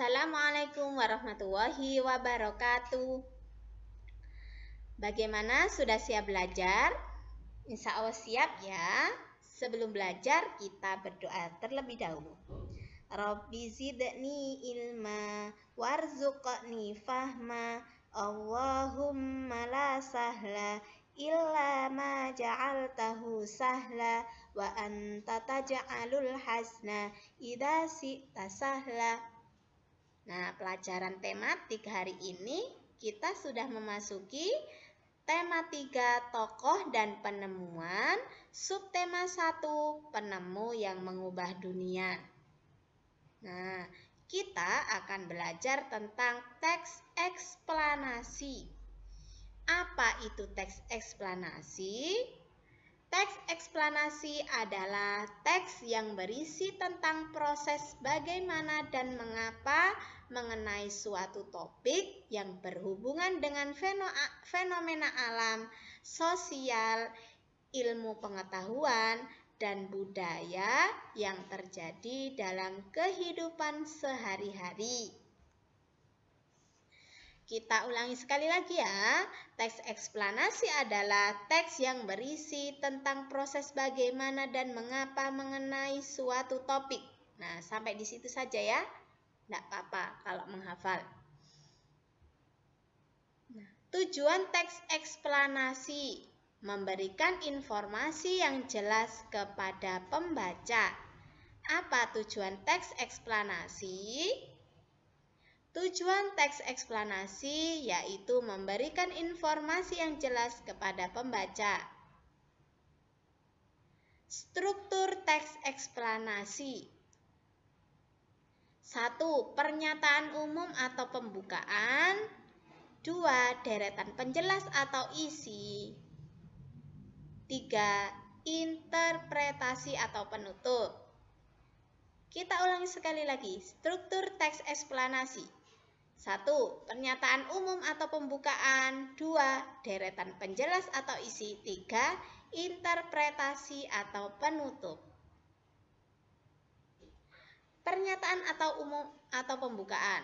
Assalamualaikum warahmatullahi wabarakatuh. Bagaimana, sudah siap belajar? Insya Allah siap ya. Sebelum belajar kita berdoa terlebih dahulu. Rabbi zidni ilma warzuqni fahma. Allahumma la sahla illa ma ja'altahu sahla wa anta taj'alul hasna idza syi'ta sahla. Nah, pelajaran tematik hari ini kita sudah memasuki tema 3 tokoh dan penemuan, subtema 1 penemu yang mengubah dunia. Nah, kita akan belajar tentang teks eksplanasi. Apa itu teks eksplanasi? Teks eksplanasi adalah teks yang berisi tentang proses bagaimana dan mengapa mengenai suatu topik yang berhubungan dengan fenomena alam, sosial, ilmu pengetahuan, dan budaya yang terjadi dalam kehidupan sehari-hari. Kita ulangi sekali lagi ya. Teks eksplanasi adalah teks yang berisi tentang proses bagaimana dan mengapa mengenai suatu topik. Nah, sampai di situ saja ya. Tidak apa-apa kalau menghafal. Nah, tujuan teks eksplanasi memberikan informasi yang jelas kepada pembaca. Apa tujuan teks eksplanasi? Tujuan teks eksplanasi yaitu memberikan informasi yang jelas kepada pembaca. Struktur teks eksplanasi. 1. Pernyataan umum atau pembukaan. 2. Deretan penjelas atau isi. 3. Interpretasi atau penutup. Kita ulangi sekali lagi. Struktur teks eksplanasi. 1. Pernyataan umum atau pembukaan. 2. Deretan penjelas atau isi. 3. Interpretasi atau penutup. Pernyataan atau umum atau pembukaan.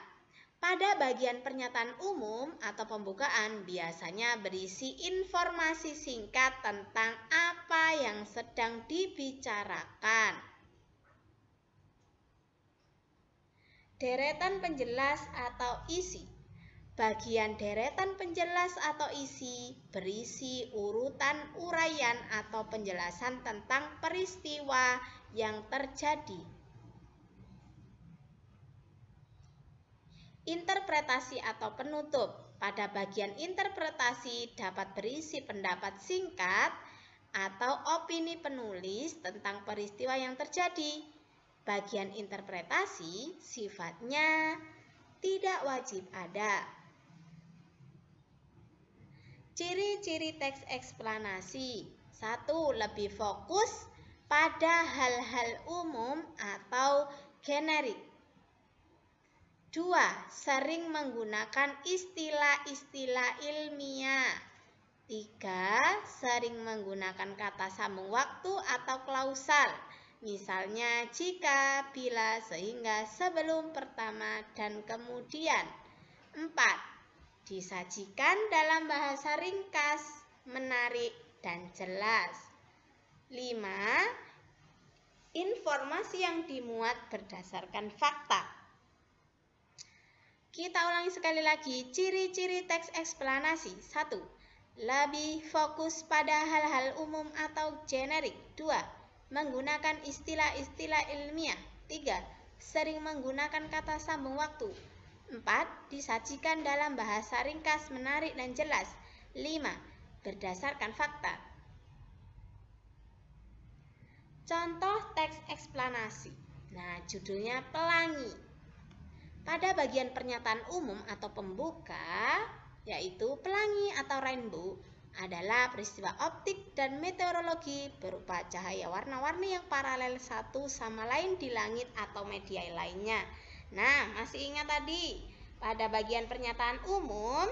Pada bagian pernyataan umum atau pembukaan biasanya berisi informasi singkat tentang apa yang sedang dibicarakan. Deretan penjelas atau isi. Bagian deretan penjelas atau isi berisi urutan uraian atau penjelasan tentang peristiwa yang terjadi. Interpretasi atau penutup. Pada bagian interpretasi dapat berisi pendapat singkat atau opini penulis tentang peristiwa yang terjadi. Bagian interpretasi sifatnya tidak wajib ada. Ciri-ciri teks eksplanasi. 1. Lebih fokus pada hal-hal umum atau generik. 2. Sering menggunakan istilah-istilah ilmiah. 3. Sering menggunakan kata sambung waktu atau klausal. Misalnya jika, bila, sehingga, sebelum, pertama, dan kemudian. 4. Disajikan dalam bahasa ringkas, menarik, dan jelas. 5. Informasi yang dimuat berdasarkan fakta. Kita ulangi sekali lagi. Ciri-ciri teks eksplanasi. 1. Lebih fokus pada hal-hal umum atau generik. 2. Menggunakan istilah-istilah ilmiah. 3. Sering menggunakan kata sambung waktu. 4. Disajikan dalam bahasa ringkas, menarik, dan jelas. 5. Berdasarkan fakta. Contoh teks eksplanasi. Nah, judulnya pelangi. Pada bagian pernyataan umum atau pembuka, yaitu pelangi atau rainbow, adalah peristiwa optik dan meteorologi berupa cahaya warna-warni yang paralel satu sama lain di langit atau media lainnya. Nah, masih ingat tadi? Pada bagian pernyataan umum,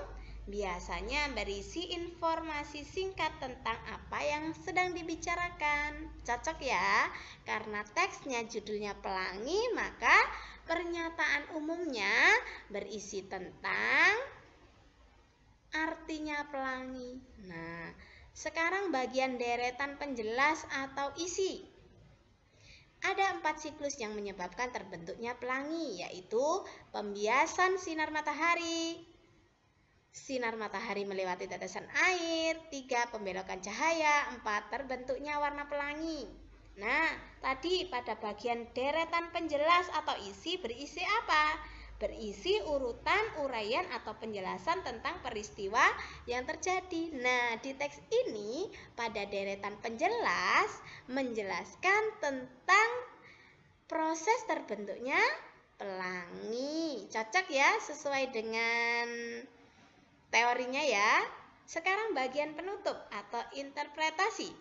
biasanya berisi informasi singkat tentang apa yang sedang dibicarakan. Cocok ya, karena teksnya judulnya pelangi, maka pernyataan umumnya berisi tentang artinya pelangi. Nah, sekarang bagian deretan penjelas atau isi. Ada 4 siklus yang menyebabkan terbentuknya pelangi, yaitu pembiasan sinar matahari, sinar matahari melewati tetesan air, 3 pembelokan cahaya, 4 terbentuknya warna pelangi. Nah, tadi pada bagian deretan penjelas atau isi berisi apa? Berisi urutan, uraian atau penjelasan tentang peristiwa yang terjadi. Nah, di teks ini pada deretan penjelas menjelaskan tentang proses terbentuknya pelangi. Cocok ya, sesuai dengan teorinya ya. Sekarang bagian penutup atau interpretasi.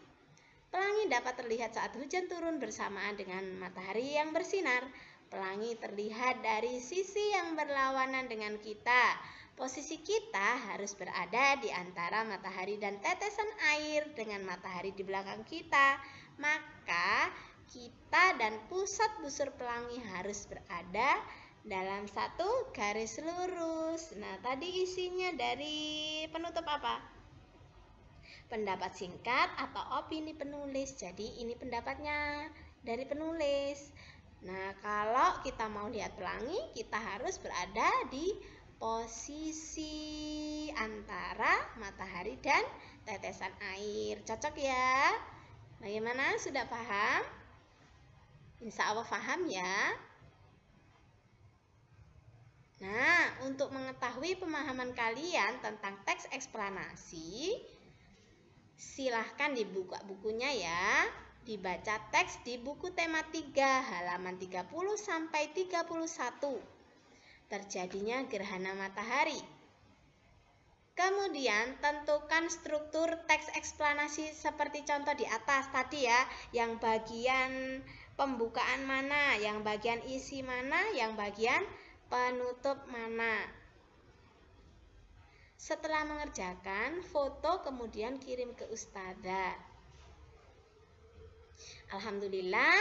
Pelangi dapat terlihat saat hujan turun bersamaan dengan matahari yang bersinar. Pelangi terlihat dari sisi yang berlawanan dengan kita. Posisi kita harus berada di antara matahari dan tetesan air dengan matahari di belakang kita. Maka kita dan pusat busur pelangi harus berada dalam satu garis lurus. Nah, tadi isinya dari penutup apa? Pendapat singkat atau opini penulis. Jadi ini pendapatnya dari penulis. Nah, kalau kita mau lihat pelangi, kita harus berada di posisi antara matahari dan tetesan air. Cocok ya? Bagaimana? Sudah paham? Insya Allah paham ya. Nah, untuk mengetahui pemahaman kalian tentang teks eksplanasi, silahkan dibuka bukunya ya. Dibaca teks di buku tema 3 halaman 30 sampai 31. Terjadinya gerhana matahari. Kemudian tentukan struktur teks eksplanasi seperti contoh di atas tadi ya, yang bagian pembukaan mana, yang bagian isi mana, yang bagian penutup mana. Setelah mengerjakan, foto kemudian kirim ke ustadzah. Alhamdulillah,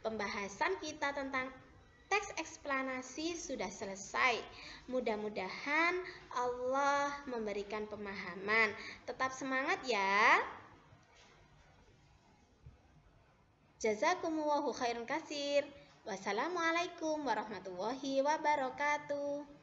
pembahasan kita tentang teks eksplanasi sudah selesai. Mudah-mudahan Allah memberikan pemahaman. Tetap semangat ya. Jazakumullahu khairan katsir. Wassalamualaikum warahmatullahi wabarakatuh.